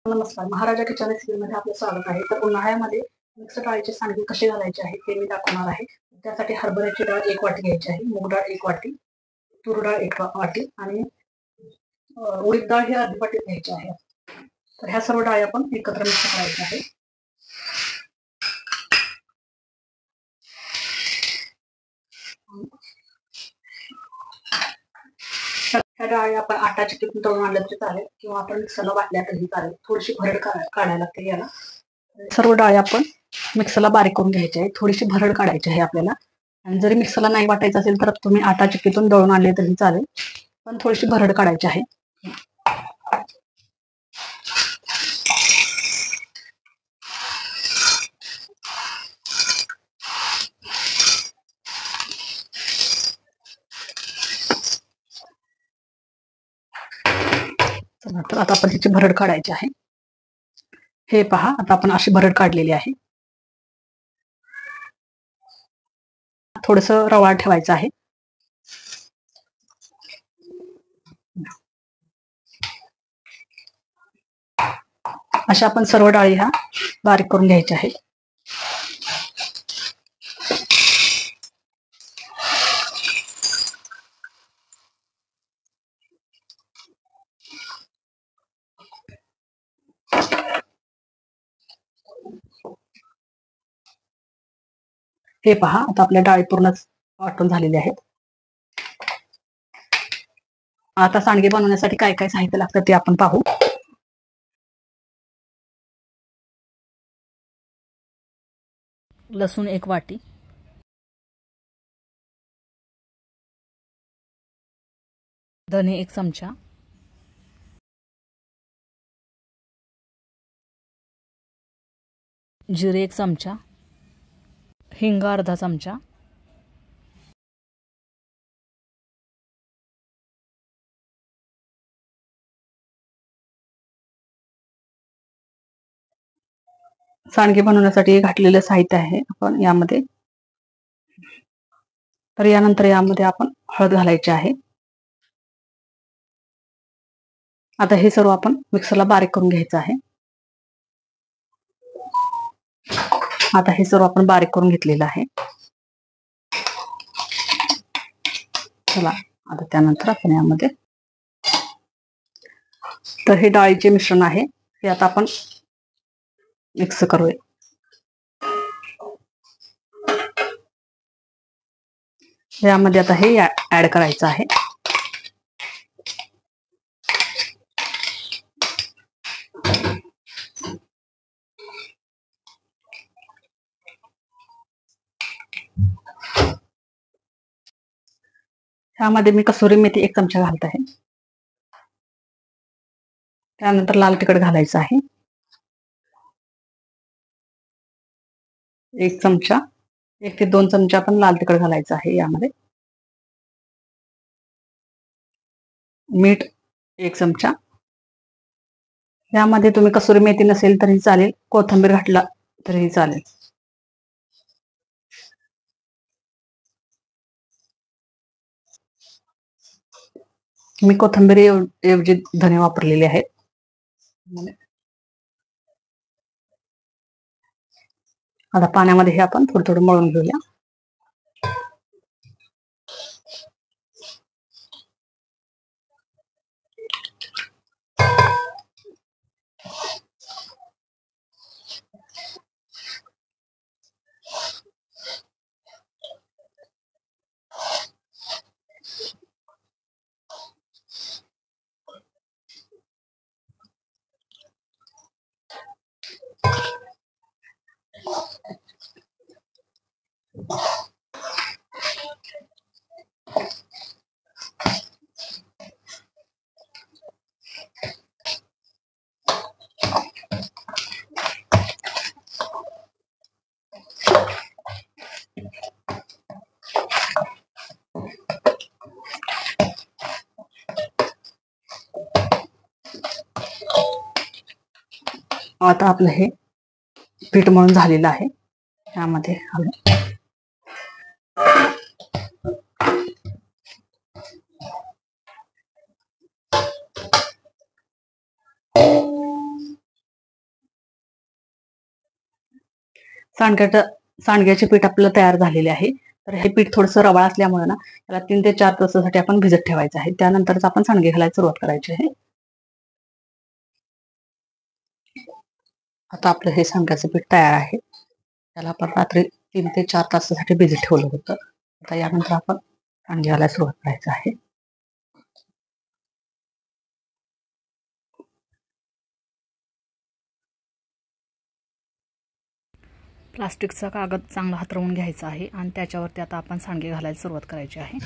नमस्कार. महाराजा किचन रेसिपीमध्ये आपलं स्वागत आहे. तर उन्हाळ्यामध्ये मिक्स डाळीचे सांडगे कसे घालायचे आहे ते मी दाखवणार आहे. त्यासाठी हरभऱ्याची डाळ 1 वाटी घ्यायची आहे, मूग डाळ 1 वाटी, तूर डाळ 1 वाटी आणि उडीद डाळ ही अर्धी वाटी घ्यायची आहे. तर ह्या सर्व डाळी आपण एकत्र मिक्स करायच्या आहे. ह्या डाळी आपण आटा चिकटून तळून आणलं तरी चालेल किंवा आपण मिक्सरला वाटल्या तरी चालेल. थोडीशी भरड काढायला लागते याला. सर्व डाळी आपण मिक्सरला बारीक करून घ्यायची आहे. थोडीशी भरड काढायची आहे आपल्याला. आणि जरी मिक्सरला नाही वाटायचं असेल तर तुम्ही आटा चिक्कीतून दळून आणले तरी चालेल, पण थोडीशी भरड काढायची आहे. तर आता आपण त्याची भरड काढायची आहे. हे पहा, आता आपण अशी भरड काढलेली आहे. थोडस रवा ठेवायचं आहे. अशा आपण सर्व डाळी ह्या बारीक करून घ्यायच्या आहेत. हे पहा, आता आपल्या डाळी पूर्णच वाटून झालेल्या आहेत. आता सांडगे बनवण्यासाठी काय काय साहित्य लागतं ते आपण पाहू. लसूण 1 वाटी, धने 1 चमचा, जिरे 1 चमचा, हिंग अर्धा चमचा, सांडगे बनवण्यासाठी घातलेलं साहित्य आहे आपण यामध्ये. तर यानंतर यामध्ये आपण हळद घालायची आहे. आता हे सर्व आपण मिक्सरला बारीक करून घ्यायचं आहे. आता हे सर्व आपण बारीक करून घेतलेलं आहे. चला, आता त्यानंतर आपण यामध्ये तर हे डाळीचे मिश्रण आहे, हे आता आपण मिक्स करूया. यामध्ये आता हे ऍड करायचं आहे. ह्यामध्ये मी कसुरी मेथी 1 चमचा घालत आहे. त्यानंतर लाल तिखट घालायचं आहे 1 चमचा. 1 ते 2 चमचा पण लाल तिखट घालायचं आहे यामध्ये. मीठ 1 चमचा. यामध्ये तुम्ही कसुरी मेथी नसेल तरी चालेल, कोथिंबीर घातला तरीही चालेल. मी कोथिंबीर ऐवजी धने वापरलेले आहेत. आता पाण्यामध्ये हे आपण थोडं थोडं मळून घेऊया. आता आपलं हे पीठ मळून झालेलं आहे. यामध्ये सांडग्याचे पीठ आपलं तयार झालेले आहे. तर हे पीठ थोडंसं रवाळ असल्यामुळे ना त्याला 3 ते 4 तासासाठी आपण भिजत ठेवायचं आहे. त्यानंतरच आपण सांडगे घालायला सुरुवात करायची आहे. आता आपलं हे सांडग्याचं पीठ तयार आहे. त्याला आपण रात्री 3 ते 4 तासासाठी भिजत ठेवलं होतं. आता यानंतर आपण सांडगे घालायला सुरुवात करायचं आहे. प्लास्टिकचा कागद चांगला हातरवून घ्यायचा आहे आणि त्याच्यावरती आता आपण सांडगे घालायला सुरुवात करायची आहे.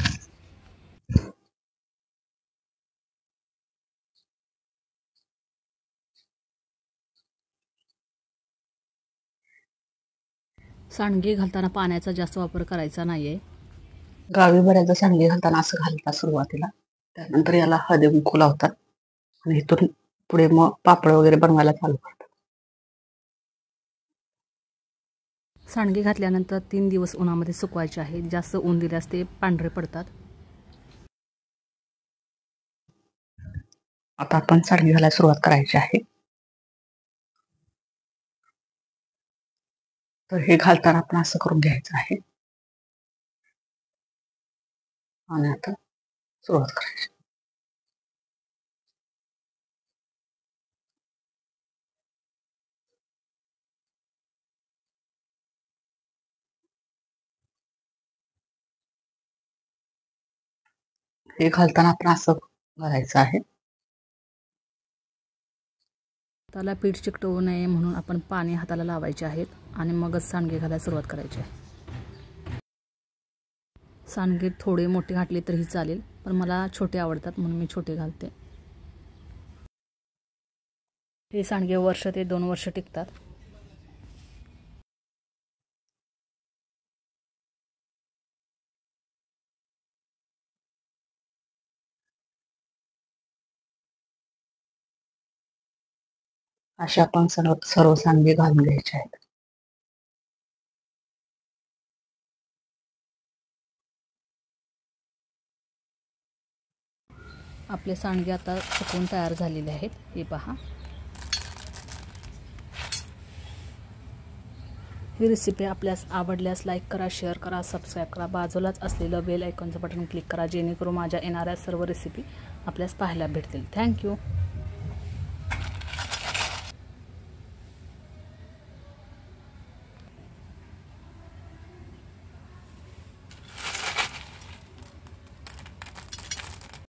सांडगे घालताना पाण्याचा जास्त वापर करायचा नाहीये. गावी बऱ्याचदा सांडगे घालताना असं घालतात सुरुवातीला. त्यानंतर याला हळदी कुंकू लावतात आणि इथून पुढे मग पापड वगैरे बनवायला चालू करतात. सांडगे घातल्यानंतर 3 दिवस उन्हामध्ये सुकवायचे आहे. जास्त ऊन दिल्यास ते पांढरे पडतात. आता आपण सांडगे घालायला सुरुवात करायची आहे. तर हे घालताना आपण असं करून घ्यायचं आहे आणि आता सुरुवात करायची. हे घालताना आपण असं घालायचं आहे. त्याला पीठ चिकटवू नये म्हणून आपण पाणी हाताला लावायचे आहेत आणि मगच सांडगे घालायला सुरुवात करायची आहे. सांडगे थोडे मोठे घातले तरीही चालेल, पण मला छोटे आवडतात म्हणून मी छोटे घालते. हे सांडगे 1 ते 2 वर्ष टिकतात. असे आपण सर्व सांडगे घालून घ्यायचे आहेत. आपले सांडगे आता सुकून तयार झालेले आहेत. हे पहा. ही रेसिपी आपल्यास आवडल्यास लाईक करा, शेअर करा, सबस्क्राईब करा. बाजूलाच असलेलं बेल आयकॉनचं बटन क्लिक करा जेणेकरून माझ्या येणाऱ्या सर्व रेसिपी आपल्यास पाहायला भेटतील. थँक्यू.